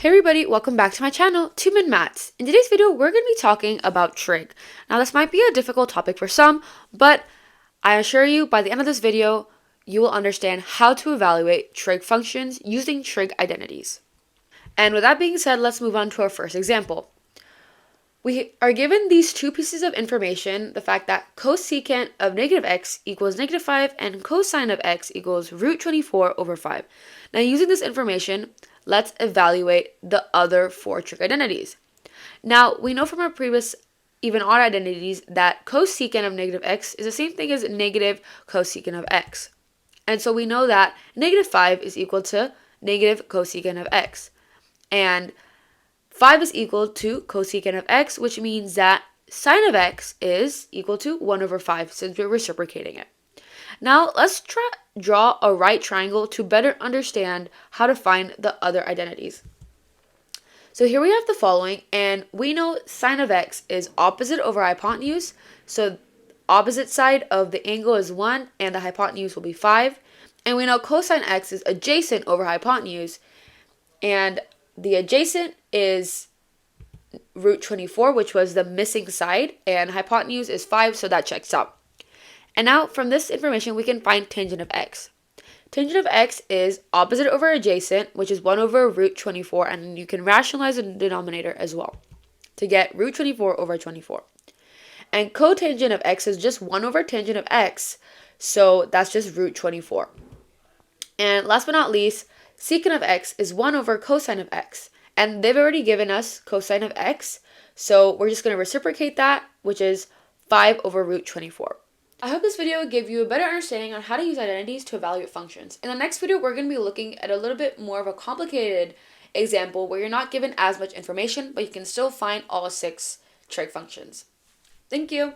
Hey everybody, welcome back to my channel, 2Min Maths. In today's video, we're going to be talking about trig. Now this might be a difficult topic for some, but I assure you by the end of this video, you will understand how to evaluate trig functions using trig identities. And with that being said, let's move on to our first example. We are given these two pieces of information, the fact that cosecant of negative x equals negative 5 and cosine of x equals root 24 over 5. Now using this information, let's evaluate the other four trig identities. Now we know from our previous even odd identities that cosecant of negative x is the same thing as negative cosecant of x. And so we know that negative 5 is equal to negative cosecant of x. And 5 is equal to cosecant of x, which means that sine of x is equal to 1 over 5 since we're reciprocating it. Now let's draw a right triangle to better understand how to find the other identities. So here we have the following, and we know sine of x is opposite over hypotenuse, so opposite side of the angle is 1 and the hypotenuse will be 5. And we know cosine x is adjacent over hypotenuse, and the adjacent is root 24, which was the missing side, and hypotenuse is 5, so that checks out. And now from this information, we can find tangent of x. Tangent of x is opposite over adjacent, which is 1 over root 24, and you can rationalize the denominator as well to get root 24 over 24. And cotangent of x is just 1 over tangent of x, so that's just root 24. And last but not least, secant of x is 1 over cosine of x. And they've already given us cosine of x, so we're just going to reciprocate that, which is 5 over root 24. I hope this video gave you a better understanding on how to use identities to evaluate functions. In the next video, we're going to be looking at a little bit more of a complicated example where you're not given as much information, but you can still find all 6 trig functions. Thank you.